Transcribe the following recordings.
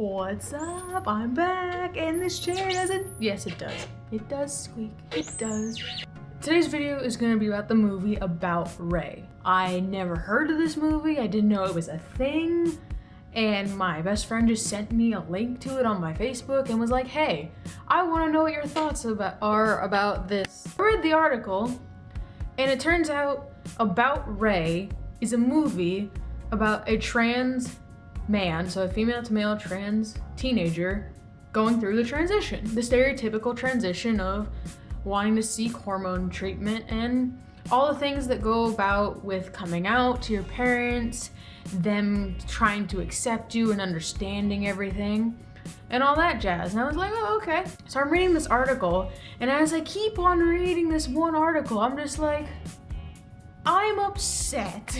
What's up? I'm back, and this chair doesn't... Yes, it does. It does squeak. It does. Today's video is going to be about the movie About Ray. I never heard of this movie. I didn't know it was a thing. And my best friend just sent me a link to it on my Facebook and was like, hey, I want to know what your thoughts are about this. I read the article, and it turns out About Ray is a movie about a trans man, so a female to male trans teenager going through the transition, the stereotypical transition of wanting to seek hormone treatment and all the things that go about with coming out to your parents, them trying to accept you and understanding everything and all that jazz. And I was like, oh, okay. So I'm reading this article, and as I keep on reading this one article, I'm just like, I'm upset.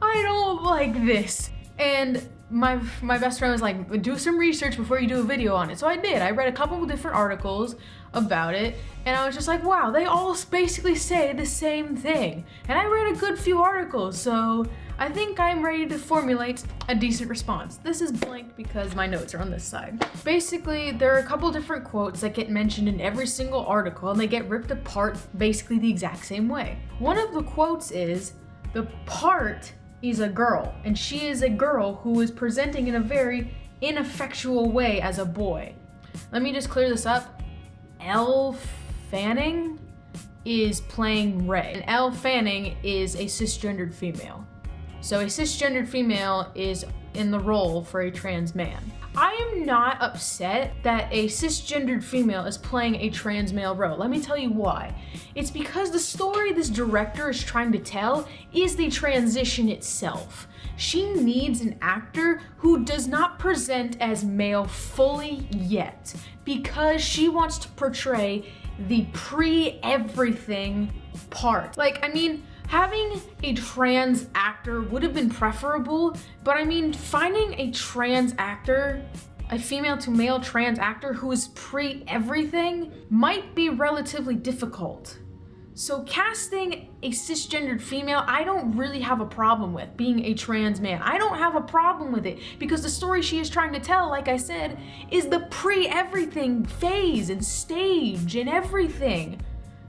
I don't like this. And my best friend was like, do some research before you do a video on it. So I did. I read a couple of different articles about it, and I was just like, wow, they all basically say the same thing. And I read a good few articles, so I think I'm ready to formulate a decent response. This is blank because my notes are on this side. Basically, there are a couple different quotes that get mentioned in every single article, and they get ripped apart basically the exact same way. One of the quotes is, the part is a girl, and she is a girl who is presenting in a very ineffectual way as a boy. Let me just clear this up. Elle Fanning is playing Ray, and Elle Fanning is a cisgendered female. So a cisgendered female is in the role for a trans man. I am not upset that a cisgendered female is playing a trans male role. Let me tell you why. It's because the story this director is trying to tell is the transition itself. She needs an actor who does not present as male fully yet, because she wants to portray the pre-everything part. Like, I mean, having a trans actor would have been preferable, but I mean, finding a trans actor, a female to male trans actor who is pre-everything might be relatively difficult. So casting a cisgendered female, I don't really have a problem with being a trans man. I don't have a problem with it because the story she is trying to tell, like I said, is the pre-everything phase and stage and everything.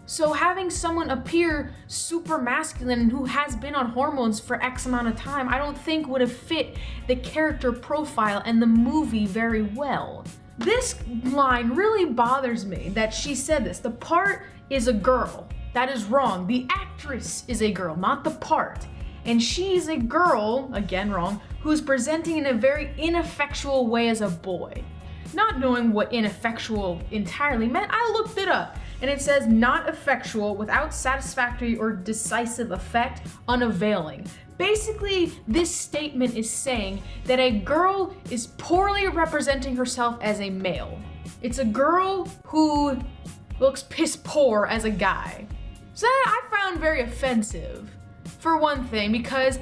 So having someone appear super masculine and who has been on hormones for X amount of time, I don't think would have fit the character profile and the movie very well. This line really bothers me that she said this. The part is a girl. That is wrong. The actress is a girl, not the part. And she's a girl, again wrong, who's presenting in a very ineffectual way as a boy. Not knowing what ineffectual entirely meant, I looked it up. And it says, not effectual, without satisfactory or decisive effect, unavailing. Basically, this statement is saying that a girl is poorly representing herself as a male. It's a girl who looks piss poor as a guy. So that I found very offensive, for one thing, because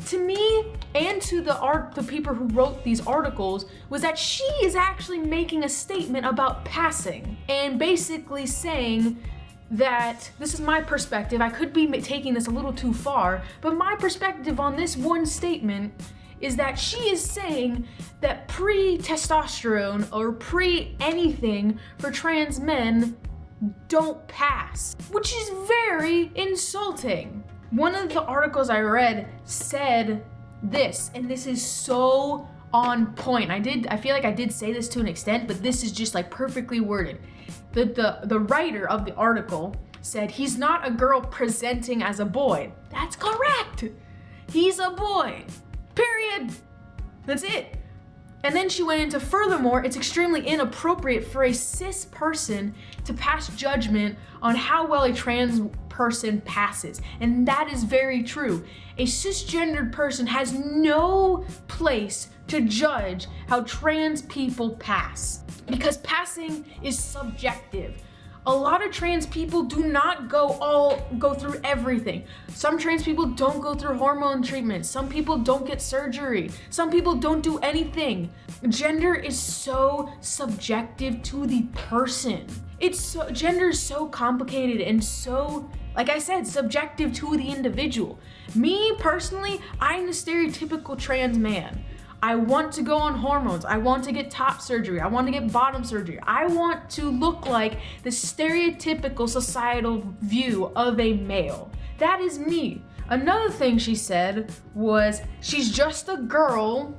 to me and to the people who wrote these articles was that she is actually making a statement about passing and basically saying that, this is my perspective, I could be taking this a little too far, but my perspective on this one statement is that she is saying that pre-testosterone or pre-anything for trans men don't pass, which is very insulting. One of the articles I read said this, and this is so on point. I feel like I did say this to an extent, but this is just like perfectly worded. The writer of the article said, he's not a girl presenting as a boy. That's correct. He's a boy, period. That's it. And then she went into, furthermore, it's extremely inappropriate for a cis person to pass judgment on how well a trans person passes. And that is very true. A cisgendered person has no place to judge how trans people pass, because passing is subjective. A lot of trans people do not go through everything. Some trans people don't go through hormone treatment. Some people don't get surgery. Some people don't do anything. Gender is so subjective to the person. Gender is so complicated and so, like I said, subjective to the individual. Me personally, I'm the stereotypical trans man. I want to go on hormones. I want to get top surgery. I want to get bottom surgery. I want to look like the stereotypical societal view of a male. That is me. Another thing she said was she's just a girl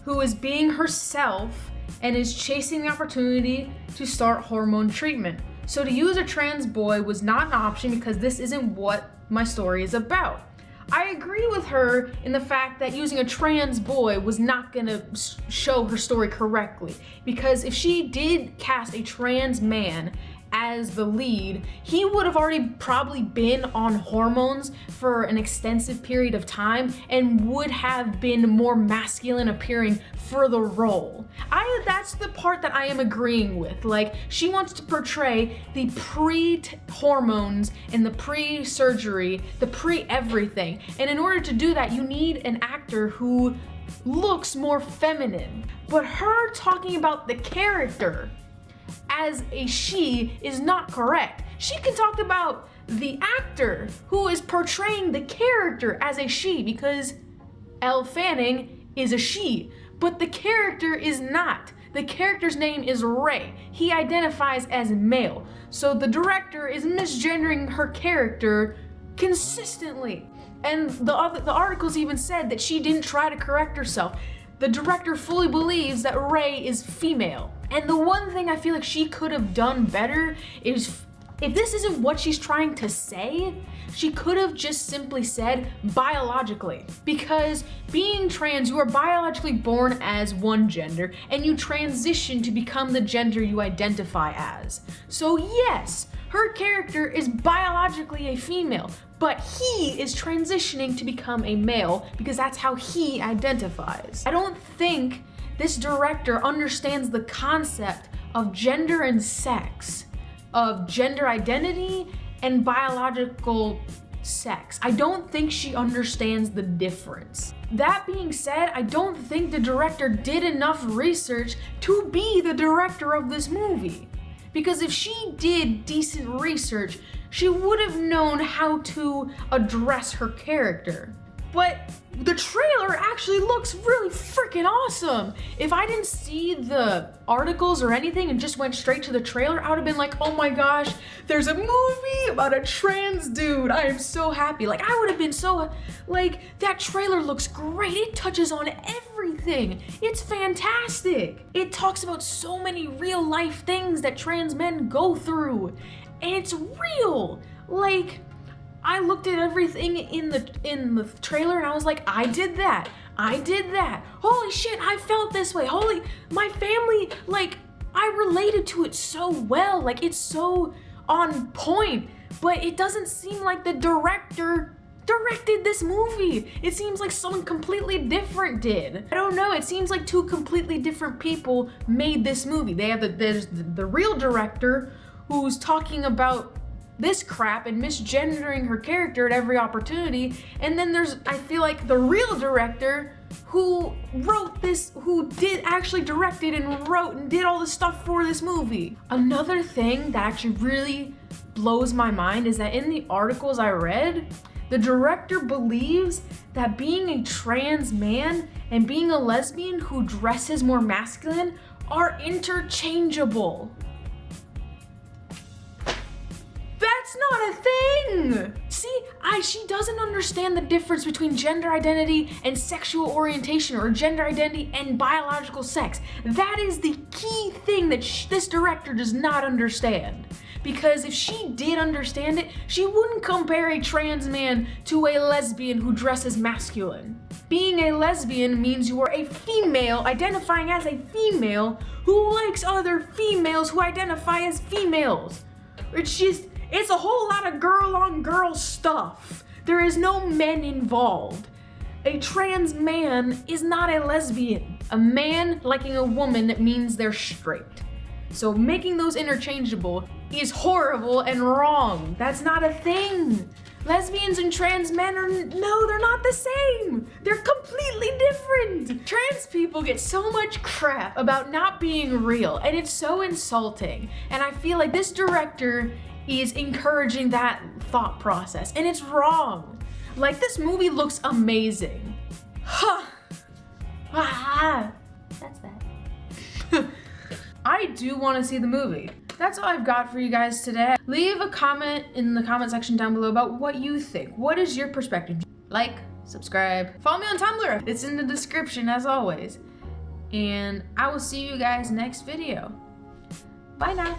who is being herself and is chasing the opportunity to start hormone treatment. So to use a trans boy was not an option because this isn't what my story is about. I agree with her in the fact that using a trans boy was not gonna show her story correctly, because if she did cast a trans man as the lead, he would have already probably been on hormones for an extensive period of time and would have been more masculine appearing for the role. That's the part that I am agreeing with. Like, she wants to portray the pre-hormones and the pre-surgery, the pre-everything. And in order to do that, you need an actor who looks more feminine. But her talking about the character as a she is not correct. She can talk about the actor who is portraying the character as a she, because Elle Fanning is a she, but the character is not. The character's name is Ray. He identifies as male. So the director is misgendering her character consistently. And the articles even said that she didn't try to correct herself. The director fully believes that Ray is female. And the one thing I feel like she could have done better is, if this isn't what she's trying to say, she could have just simply said biologically. Because being trans, you are biologically born as one gender and you transition to become the gender you identify as. So yes, her character is biologically a female, but he is transitioning to become a male because that's how he identifies. I don't think this director understands the concept of gender and sex, of gender identity and biological sex. I don't think she understands the difference. That being said, I don't think the director did enough research to be the director of this movie. Because if she did decent research, she would have known how to address her character. But the trailer actually looks really freaking awesome. If I didn't see the articles or anything and just went straight to the trailer, I would have been like, oh my gosh, there's a movie about a trans dude. I am so happy. Like, I would have been so, like, that trailer looks great. It touches on everything. It's fantastic. It talks about so many real life things that trans men go through. And it's real. Like, I looked at everything in the trailer and I was like, I did that. Holy shit, I felt this way. My family, like, I related to it so well. Like, it's so on point, but it doesn't seem like the director directed this movie. It seems like someone completely different did. I don't know, it seems like two completely different people made this movie. There's the real director who's talking about this crap and misgendering her character at every opportunity. And then there's, I feel like, the real director who wrote this, who did actually directed and wrote and did all the stuff for this movie. Another thing that actually really blows my mind is that in the articles I read, the director believes that being a trans man and being a lesbian who dresses more masculine are interchangeable. That's not a thing! See, she doesn't understand the difference between gender identity and sexual orientation, or gender identity and biological sex. That is the key thing that this director does not understand. Because if she did understand it, she wouldn't compare a trans man to a lesbian who dresses masculine. Being a lesbian means you are a female identifying as a female who likes other females who identify as females. It's a whole lot of girl on girl stuff. There is no men involved. A trans man is not a lesbian. A man liking a woman means they're straight. So making those interchangeable is horrible and wrong. That's not a thing. Lesbians and trans men they're not the same. They're completely different. Trans people get so much crap about not being real, and it's so insulting. And I feel like this director is encouraging that thought process, and it's wrong. Like, this movie looks amazing. Huh. Ah, that's that. I do want to see the movie. That's all I've got for you guys today. Leave a comment in the comment section down below about what you think. What is your perspective? Like, subscribe, follow me on Tumblr. It's in the description as always. And I will see you guys next video. Bye now.